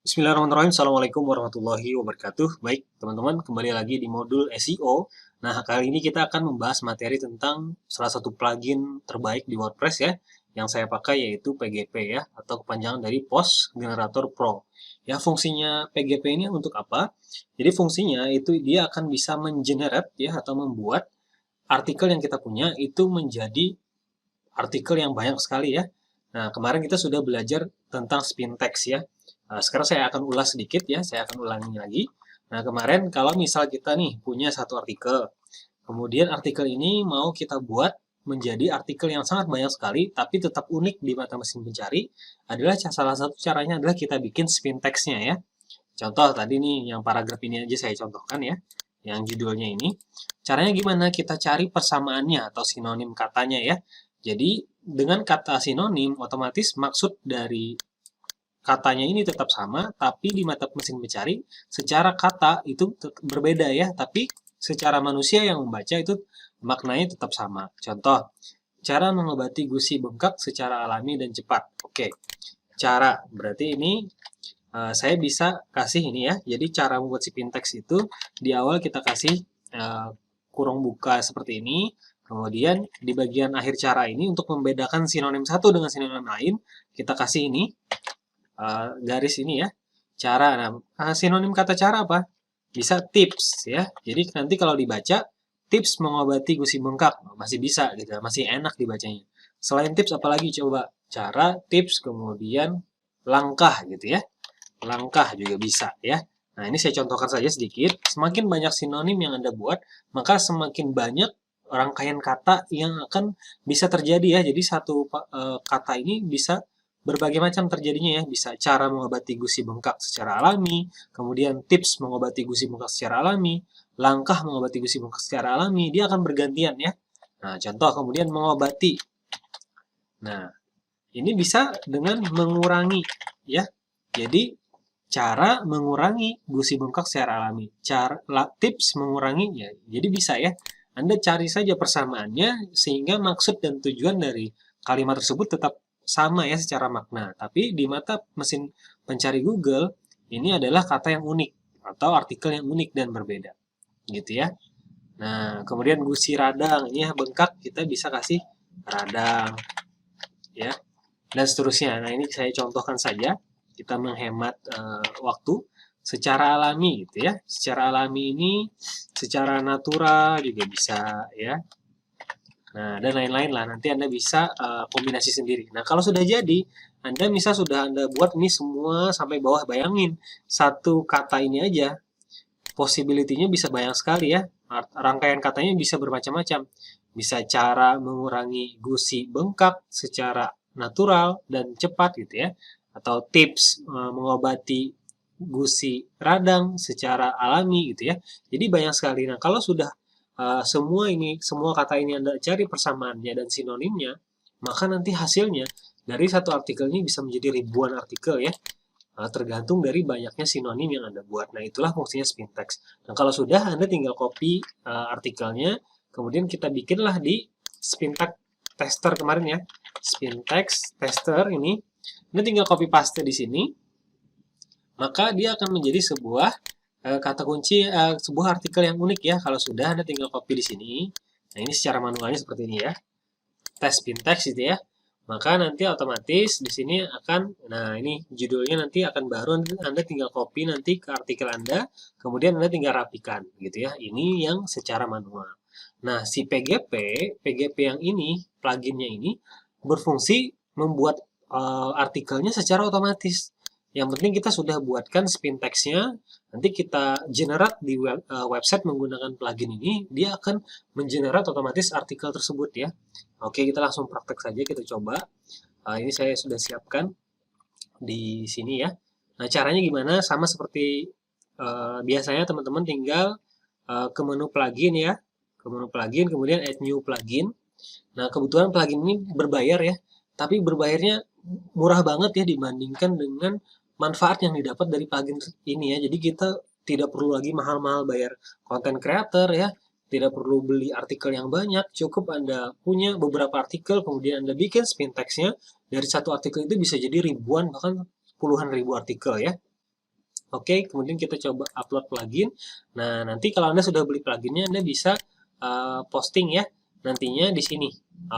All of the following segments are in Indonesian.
Bismillahirrahmanirrahim. Assalamualaikum warahmatullahi wabarakatuh. Baik, teman-teman, kembali lagi di modul SEO. Nah, kali ini kita akan membahas materi tentang salah satu plugin terbaik di WordPress ya, yang saya pakai yaitu PGP ya, atau kepanjangan dari Post Generator Pro. Ya, fungsinya PGP ini untuk apa? Jadi fungsinya itu dia akan bisa mengenerate ya, atau membuat artikel yang kita punya itu menjadi artikel yang banyak sekali ya. Nah, kemarin kita sudah belajar tentang spin text ya. Sekarang saya akan ulas sedikit ya, saya akan ulangi lagi. Nah, kemarin kalau misal kita nih punya satu artikel, kemudian artikel ini mau kita buat menjadi artikel yang sangat banyak sekali, tapi tetap unik di mata mesin pencari, adalah salah satu caranya adalah kita bikin spin text-nya ya. Contoh tadi nih, yang paragraf ini aja saya contohkan ya, yang judulnya ini. Caranya gimana? Kita cari persamaannya atau sinonim katanya ya. Jadi, dengan kata sinonim, otomatis maksud dari katanya ini tetap sama, tapi di mata mesin pencari, secara kata itu berbeda ya, tapi secara manusia yang membaca itu maknanya tetap sama. Contoh, cara mengobati gusi bengkak secara alami dan cepat. Oke, cara berarti ini saya bisa kasih ini ya. Jadi cara membuat si pintex itu di awal kita kasih kurung buka seperti ini. Kemudian di bagian akhir cara ini untuk membedakan sinonim satu dengan sinonim lain, kita kasih ini garis ini ya. Cara. Nah, sinonim kata cara apa? Bisa tips ya. Jadi nanti kalau dibaca tips mengobati gusi bengkak masih bisa gitu, masih enak dibacanya. Selain tips apalagi coba? Cara, tips, kemudian langkah gitu ya. Langkah juga bisa ya. Nah, ini saya contohkan saja sedikit. Semakin banyak sinonim yang Anda buat, maka semakin banyak rangkaian kata yang akan bisa terjadi ya. Jadi satu kata ini bisa berbagai macam terjadinya ya. Bisa cara mengobati gusi bengkak secara alami, kemudian tips mengobati gusi bengkak secara alami, langkah mengobati gusi bengkak secara alami, dia akan bergantian ya. Nah, contoh kemudian mengobati. Nah, ini bisa dengan mengurangi ya. Jadi cara mengurangi gusi bengkak secara alami. Tips mengurangi ya. Jadi bisa ya. Anda cari saja persamaannya sehingga maksud dan tujuan dari kalimat tersebut tetap sama ya secara makna. Tapi di mata mesin pencari Google ini adalah kata yang unik atau artikel yang unik dan berbeda. Gitu ya. Nah, kemudian gusi radang ini ya bengkak kita bisa kasih radang ya dan seterusnya. Nah, ini saya contohkan saja. Kita menghemat waktu secara alami gitu ya. Secara alami ini secara natural juga bisa ya. Nah, dan lain-lain lah. Nanti Anda bisa kombinasi sendiri. Nah, kalau sudah jadi, Anda bisa sudah Anda buat ini semua sampai bawah. Bayangin, satu kata ini aja, possibility-nya bisa banyak sekali ya. Rangkaian katanya bisa bermacam-macam. Bisa cara mengurangi gusi bengkak secara natural dan cepat gitu ya, atau tips mengobati gusi radang secara alami gitu ya. Jadi banyak sekali. Nah, kalau sudah semua kata ini Anda cari persamaannya dan sinonimnya, maka nanti hasilnya dari satu artikel ini bisa menjadi ribuan artikel ya. Tergantung dari banyaknya sinonim yang Anda buat. Nah, itulah fungsinya spin text. Nah, kalau sudah Anda tinggal copy artikelnya, kemudian kita bikinlah di spin text tester kemarin ya. Spin text tester ini, Anda tinggal copy paste di sini, maka dia akan menjadi sebuah kata kunci, sebuah artikel yang unik ya. Kalau sudah Anda tinggal copy di sini. Nah, ini secara manualnya seperti ini ya. Tes spin text gitu ya. Maka nanti otomatis di sini akan, nah ini judulnya nanti akan baru Anda tinggal copy nanti ke artikel Anda, kemudian Anda tinggal rapikan gitu ya. Ini yang secara manual. Nah, si PGP yang ini, pluginnya ini berfungsi membuat artikelnya secara otomatis. Yang penting kita sudah buatkan spin text-nya, nanti kita generate di website menggunakan plugin ini, dia akan mengenerate otomatis artikel tersebut ya. Oke, kita langsung praktek saja, kita coba. Ini saya sudah siapkan di sini ya. Nah, caranya gimana? Sama seperti biasanya teman-teman tinggal ke menu plugin ya. Ke menu plugin, kemudian add new plugin. Nah, kebetulan plugin ini berbayar ya. Tapi berbayarnya murah banget ya dibandingkan dengan manfaat yang didapat dari plugin ini ya. Jadi kita tidak perlu lagi mahal-mahal bayar content creator ya. Tidak perlu beli artikel yang banyak, cukup Anda punya beberapa artikel, kemudian Anda bikin spin text-nya. Dari satu artikel itu bisa jadi ribuan, bahkan puluhan ribu artikel ya. Oke, kemudian kita coba upload plugin. Nah, nanti kalau Anda sudah beli pluginnya, Anda bisa posting ya nantinya di sini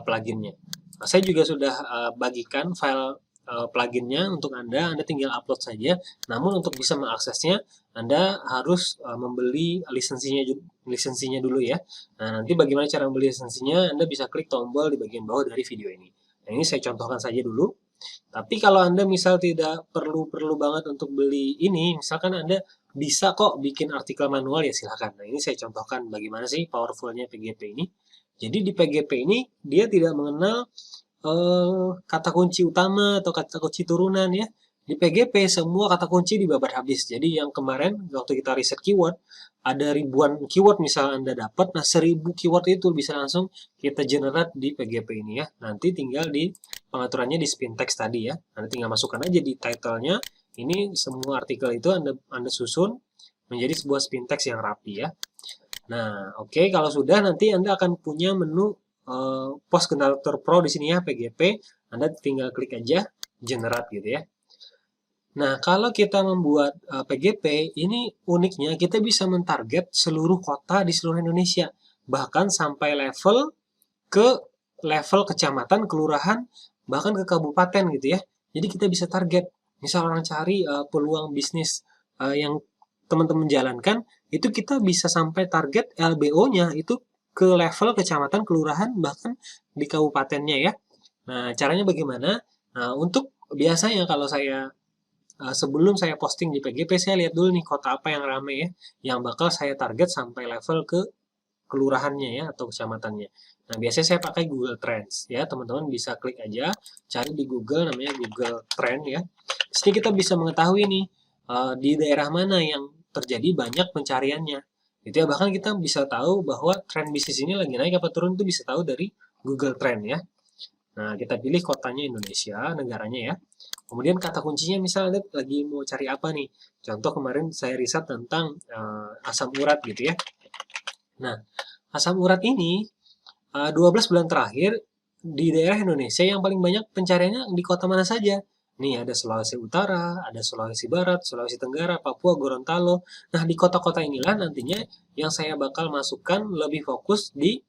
pluginnya. Nah, saya juga sudah bagikan file pluginnya untuk Anda. Anda tinggal upload saja. Namun untuk bisa mengaksesnya, Anda harus membeli lisensinya dulu ya. Nah, nanti bagaimana cara membeli lisensinya? Anda bisa klik tombol di bagian bawah dari video ini. Nah, ini saya contohkan saja dulu. Tapi kalau Anda misal tidak perlu banget untuk beli ini, misalkan Anda bisa kok bikin artikel manual ya silahkan. Nah ini saya contohkan bagaimana sih powerfulnya PGP ini. Jadi di PGP ini dia tidak mengenal kata kunci utama atau kata kunci turunan ya. Di PGP semua kata kunci dibabat habis. Jadi yang kemarin waktu kita riset keyword, ada ribuan keyword misal Anda dapat, nah 1000 keyword itu bisa langsung kita generate di PGP ini ya. Nanti tinggal di pengaturannya di spin text tadi ya. Anda tinggal masukkan aja di title-nya. Ini semua artikel itu Anda susun menjadi sebuah spin text yang rapi ya. Nah, oke, kalau sudah nanti Anda akan punya menu Post Generator Pro di sini ya, PGP. Anda tinggal klik aja generate gitu ya. Nah, kalau kita membuat PGP, ini uniknya kita bisa mentarget seluruh kota di seluruh Indonesia. Bahkan sampai ke level kecamatan, kelurahan, bahkan ke kabupaten gitu ya. Jadi kita bisa target. Misal orang cari peluang bisnis yang teman-teman jalankan, itu kita bisa sampai target LBO-nya itu ke level kecamatan, kelurahan, bahkan di kabupatennya ya. Nah, caranya bagaimana? Nah, untuk biasanya kalau saya sebelum saya posting di PGP, saya lihat dulu nih kota apa yang rame ya, yang bakal saya target sampai level ke kelurahannya ya atau kecamatannya. Nah, biasanya saya pakai Google Trends ya, teman-teman bisa klik aja, cari di Google namanya Google Trend ya. Di sini kita bisa mengetahui nih di daerah mana yang terjadi banyak pencariannya. Itu ya, bahkan kita bisa tahu bahwa tren bisnis ini lagi naik apa turun itu bisa tahu dari Google Trend ya. Nah, kita pilih kotanya Indonesia, negaranya ya. Kemudian kata kuncinya misalnya lagi mau cari apa nih. Contoh kemarin saya riset tentang asam urat gitu ya. Nah, asam urat ini 12 bulan terakhir di daerah Indonesia yang paling banyak pencariannya di kota mana saja. Nih ada Sulawesi Utara, ada Sulawesi Barat, Sulawesi Tenggara, Papua, Gorontalo. Nah di kota-kota inilah nantinya yang saya bakal masukkan lebih fokus di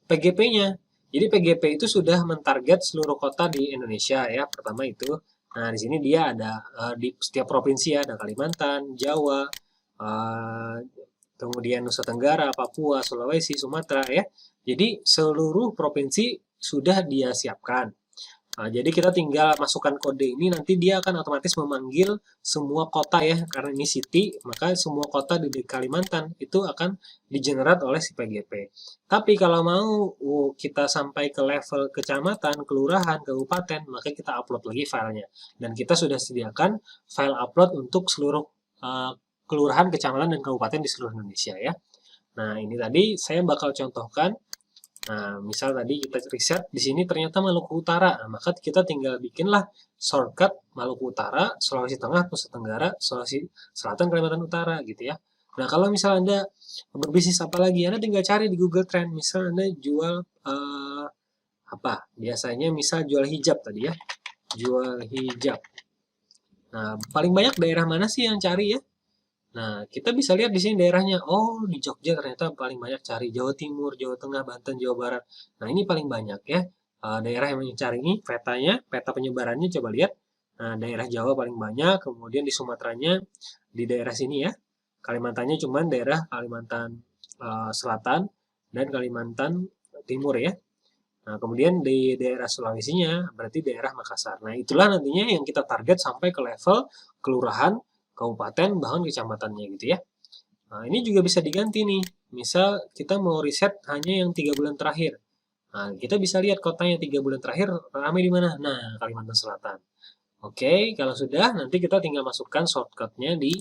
PGP-nya. Jadi PGP itu sudah mentarget seluruh kota di Indonesia ya. Pertama itu. Nah di sini dia ada di setiap provinsi ya, ada Kalimantan, Jawa, uh, kemudian Nusa Tenggara, Papua, Sulawesi, Sumatera ya. Jadi seluruh provinsi sudah dia siapkan. Nah, jadi kita tinggal masukkan kode ini, nanti dia akan otomatis memanggil semua kota ya, karena ini city, maka semua kota di Kalimantan itu akan digenerate oleh si PGP. Tapi kalau mau kita sampai ke level kecamatan, kelurahan, kabupaten, maka kita upload lagi filenya. Dan kita sudah sediakan file upload untuk seluruh kelurahan, kecamatan, dan kabupaten di seluruh Indonesia ya. Nah, ini tadi saya bakal contohkan. Nah, misal tadi kita riset di sini ternyata Maluku Utara, nah, maka kita tinggal bikinlah shortcut Maluku Utara, Sulawesi Tengah, Nusa Tenggara, Sulawesi Selatan, Kalimantan Utara gitu ya. Nah, kalau misal Anda berbisnis apa lagi, Anda tinggal cari di Google Trend. Misal Anda jual apa? Biasanya misal jual hijab tadi ya, jual hijab. Nah, paling banyak daerah mana sih yang cari ya? Nah, kita bisa lihat di sini daerahnya. Oh, di Jogja ternyata paling banyak cari Jawa Timur, Jawa Tengah, Banten, Jawa Barat. Nah, ini paling banyak ya. Daerah yang mencari ini petanya, peta penyebarannya coba lihat. Nah, daerah Jawa paling banyak, kemudian di Sumateranya di daerah sini ya. Kalimantannya cuman daerah Kalimantan Selatan dan Kalimantan Timur ya. Nah, kemudian di daerah Sulawesinya berarti daerah Makassar. Nah, itulah nantinya yang kita target sampai ke level kelurahan, kabupaten, bahkan kecamatannya gitu ya. Nah, ini juga bisa diganti nih. Misal kita mau riset hanya yang 3 bulan terakhir. Nah, kita bisa lihat kotanya 3 bulan terakhir ramai di mana. Nah, Kalimantan Selatan. Oke, kalau sudah nanti kita tinggal masukkan shortcutnya di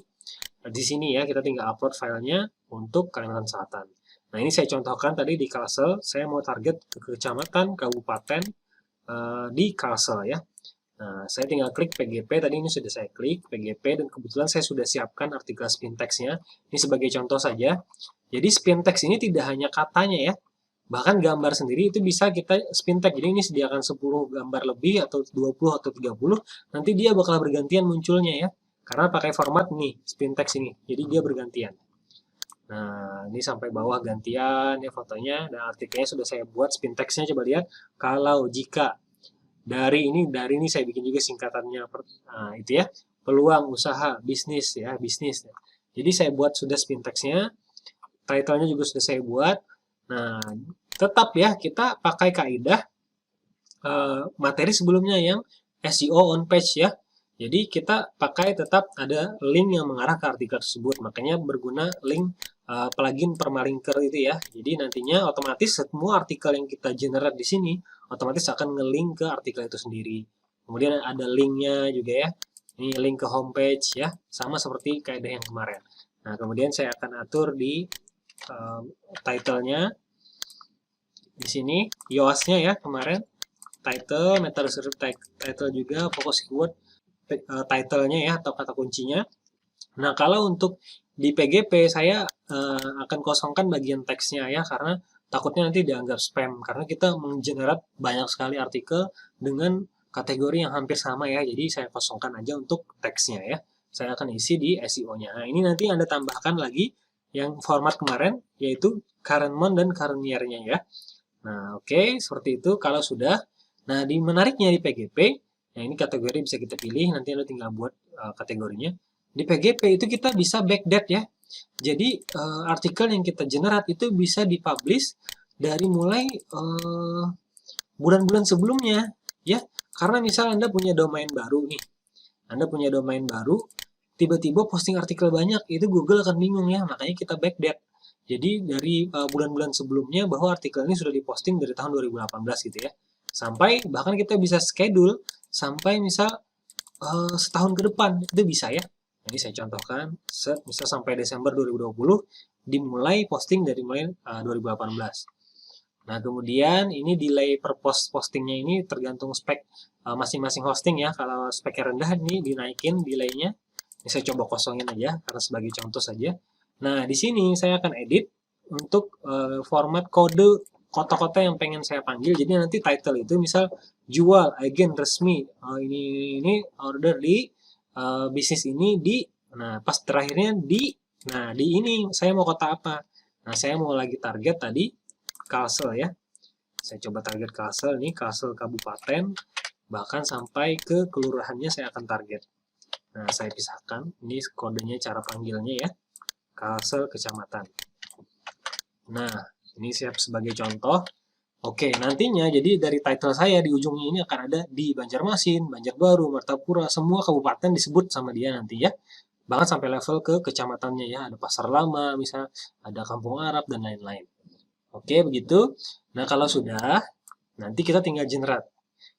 sini ya. Kita tinggal upload filenya untuk Kalimantan Selatan. Nah, ini saya contohkan tadi di Kalsel, saya mau target ke kecamatan, kabupaten di Kalsel ya. Nah, saya tinggal klik PGP, tadi ini sudah saya klik PGP, dan kebetulan saya sudah siapkan artikel spin text-nya. Ini sebagai contoh saja. Jadi spin text ini tidak hanya katanya ya, bahkan gambar sendiri itu bisa kita spin text. Jadi ini sediakan 10 gambar lebih, atau 20 atau 30, nanti dia bakal bergantian munculnya ya. Karena pakai format nih, spin text ini. Jadi dia bergantian. Nah, ini sampai bawah gantian ya fotonya dan artikelnya sudah saya buat spin text-nya, coba lihat. Kalau jika dari ini saya bikin juga singkatannya nah, itu ya. Peluang usaha, bisnis ya, bisnis. Jadi saya buat sudah spin text-nya, title-nya juga sudah saya buat. Nah, tetap ya kita pakai kaidah materi sebelumnya yang SEO on page ya. Jadi kita pakai tetap ada link yang mengarah ke artikel tersebut. Makanya berguna link plugin permalinker itu ya. Jadi nantinya otomatis semua artikel yang kita generate di sini otomatis akan nge-link ke artikel itu sendiri. Kemudian ada linknya juga ya. Ini link ke homepage ya. Sama seperti kaidah yang kemarin. Nah, kemudian saya akan atur di title-nya. Di sini yoasnya ya kemarin. Title, meta description title juga, fokus keyword, title-nya ya atau kata kuncinya. Nah, kalau untuk di PGP saya akan kosongkan bagian teksnya ya karena takutnya nanti dianggap spam karena kita menggenerate banyak sekali artikel dengan kategori yang hampir sama ya. Jadi saya kosongkan aja untuk teksnya ya. Saya akan isi di SEO-nya. Nah, ini nanti Anda tambahkan lagi yang format kemarin yaitu current month dan current year-nya ya. Nah, oke, seperti itu kalau sudah. Nah, di menariknya di PGP, nah ini kategori bisa kita pilih, nanti Anda tinggal buat kategorinya. Di PGP itu kita bisa backdate ya. Jadi artikel yang kita generate itu bisa dipublish dari mulai bulan-bulan sebelumnya ya. Karena misal Anda punya domain baru nih. Anda punya domain baru, tiba-tiba posting artikel banyak, itu Google akan bingung ya. Makanya kita backdate. Jadi dari bulan-bulan sebelumnya bahwa artikel ini sudah diposting dari tahun 2018 gitu ya. Sampai bahkan kita bisa schedule sampai misal setahun ke depan itu bisa ya. Jadi saya contohkan, misal sampai Desember 2020 dimulai posting dari mulai 2018. Nah, kemudian ini delay per postingnya ini tergantung spek masing-masing hosting ya. Kalau speknya rendah ini dinaikin delaynya. Ini saya coba kosongin aja karena sebagai contoh saja. Nah, di sini saya akan edit untuk format kode kota-kota yang pengen saya panggil. Jadi nanti title itu misal jual agen resmi. Ini order di bisnis ini di. Nah, pas terakhirnya di. Nah, di ini saya mau kota apa? Nah, saya mau lagi target tadi Kalsel ya. Saya coba target Kalsel nih, Kalsel kabupaten, bahkan sampai ke kelurahannya saya akan target. Nah, saya pisahkan. Ini kodenya cara panggilnya ya. Kalsel kecamatan. Nah, ini siap sebagai contoh. Oke, nantinya jadi dari title saya di ujungnya ini akan ada di Banjarmasin, Banjarbaru, Martapura, semua kabupaten disebut sama dia nanti ya. Bahkan sampai level ke kecamatannya ya, ada Pasar Lama, misalnya ada Kampung Arab dan lain-lain. Oke, begitu. Nah, kalau sudah, nanti kita tinggal generate.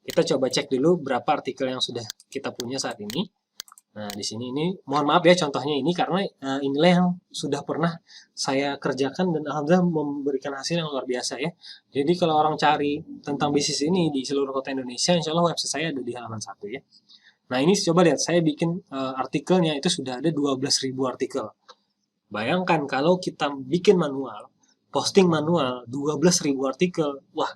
Kita coba cek dulu berapa artikel yang sudah kita punya saat ini. Nah, di sini ini, mohon maaf ya contohnya ini karena inilah yang sudah pernah saya kerjakan dan alhamdulillah memberikan hasil yang luar biasa ya. Jadi kalau orang cari tentang bisnis ini di seluruh kota Indonesia, insya Allah website saya ada di halaman 1 ya. Nah, ini coba lihat, saya bikin artikelnya itu sudah ada 12.000 artikel. Bayangkan kalau kita bikin manual, posting manual 12.000 artikel, wah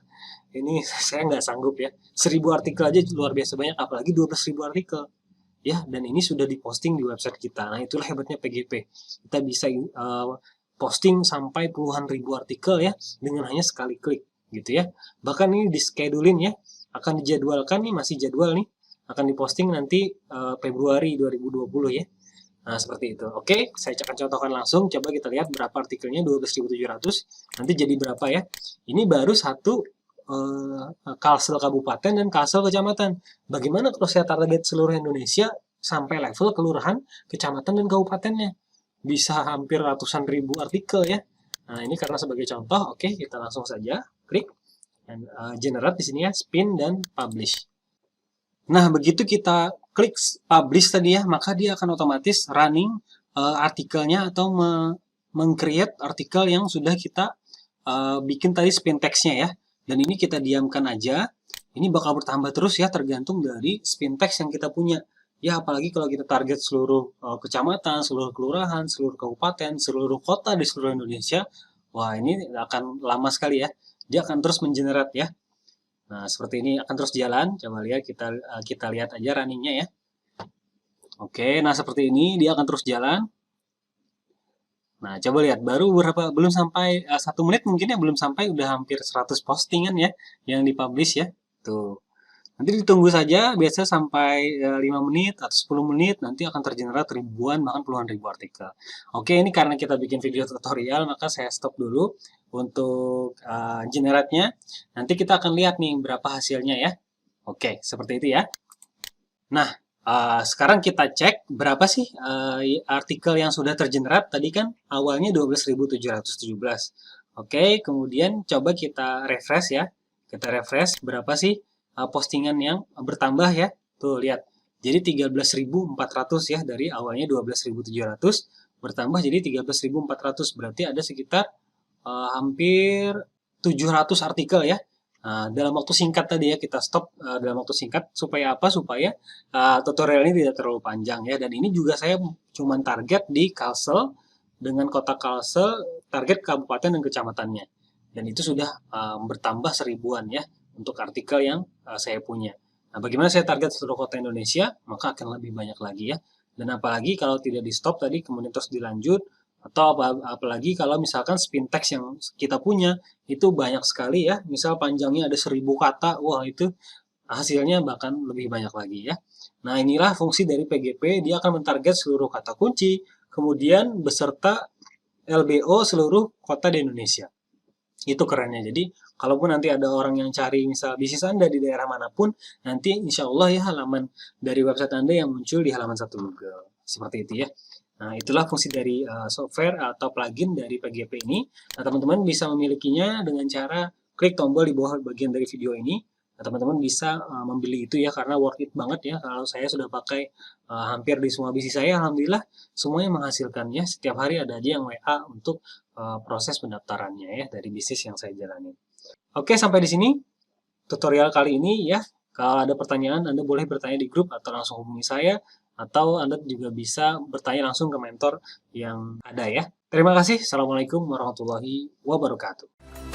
ini saya nggak sanggup ya. 1.000 artikel aja luar biasa banyak, apalagi 12.000 artikel. Ya, dan ini sudah diposting di website kita. Nah, itulah hebatnya PGP. Kita bisa posting sampai puluhan ribu artikel ya, dengan hanya sekali klik gitu ya. Bahkan ini di schedulein ya, akan dijadwalkan nih, masih jadwal nih, akan diposting nanti Februari 2020 ya. Nah, seperti itu. Oke, saya akan contohkan langsung. Coba kita lihat berapa artikelnya, 12.700. Nanti jadi berapa ya? Ini baru satu Kalsel kabupaten dan Kalsel kecamatan. Bagaimana kalau saya target seluruh Indonesia sampai level kelurahan, kecamatan, dan kabupatennya? Bisa hampir ratusan ribu artikel ya. Nah, ini karena sebagai contoh, oke, kita langsung saja klik dan generate di sini ya, spin dan publish. Nah, begitu kita klik publish tadi ya, maka dia akan otomatis running artikelnya atau meng-create artikel yang sudah kita bikin tadi spin text-nya ya. Dan ini kita diamkan aja. Ini bakal bertambah terus ya, tergantung dari spin text yang kita punya. Ya, apalagi kalau kita target seluruh kecamatan, seluruh kelurahan, seluruh kabupaten, seluruh kota di seluruh Indonesia. Wah, ini akan lama sekali ya. Dia akan terus mengenerate ya. Nah, seperti ini akan terus jalan. Coba lihat, kita lihat aja runningnya ya. Oke, nah seperti ini dia akan terus jalan. Nah, coba lihat, baru belum sampai 1 menit mungkin ya, belum sampai udah hampir 100 postingan ya yang dipublish ya. Tuh. Nanti ditunggu saja, biasa sampai 5 menit atau 10 menit, nanti akan tergenerate ribuan, bahkan puluhan ribu artikel. Oke, ini karena kita bikin video tutorial, maka saya stop dulu untuk generate-nya. Nanti kita akan lihat nih berapa hasilnya ya. Oke, seperti itu ya. Nah, sekarang kita cek berapa sih artikel yang sudah tergenerate. Tadi kan awalnya 12.717. Oke, kemudian coba kita refresh ya. Kita refresh berapa sih postingan yang bertambah ya. Tuh, lihat. Jadi 13.400 ya, dari awalnya 12.700 bertambah jadi 13.400. Berarti ada sekitar hampir 700 artikel ya. Dalam waktu singkat tadi ya, kita stop dalam waktu singkat supaya apa? Supaya tutorial ini tidak terlalu panjang ya. Dan ini juga saya cuma target di Kalsel dengan kota Kalsel, target kabupaten dan kecamatannya. Dan itu sudah bertambah seribuan ya untuk artikel yang saya punya. Nah, bagaimana saya target seluruh kota Indonesia? Maka akan lebih banyak lagi ya. Dan apalagi kalau tidak di stop tadi, kemudian terus dilanjut, atau apalagi kalau misalkan spin text yang kita punya itu banyak sekali ya, misal panjangnya ada 1000 kata, wah itu hasilnya bahkan lebih banyak lagi ya. Nah, inilah fungsi dari PGP, dia akan mentarget seluruh kata kunci, kemudian beserta LBO seluruh kota di Indonesia. Itu kerennya. Jadi, kalaupun nanti ada orang yang cari misal bisnis Anda di daerah manapun, nanti insya Allah ya halaman dari website Anda yang muncul di halaman 1 Google. Seperti itu ya. Nah, itulah fungsi dari software atau plugin dari PGP ini. Nah, teman-teman bisa memilikinya dengan cara klik tombol di bawah bagian dari video ini. Nah, teman-teman bisa membeli itu ya, karena worth it banget ya. Kalau saya sudah pakai hampir di semua bisnis saya, alhamdulillah semuanya menghasilkannya. Setiap hari ada aja yang WA untuk proses pendaftarannya ya dari bisnis yang saya jalani. Oke, sampai di sini tutorial kali ini ya. Kalau ada pertanyaan, Anda boleh bertanya di grup atau langsung hubungi saya, atau Anda juga bisa bertanya langsung ke mentor yang ada ya. Terima kasih. Assalamualaikum warahmatullahi wabarakatuh.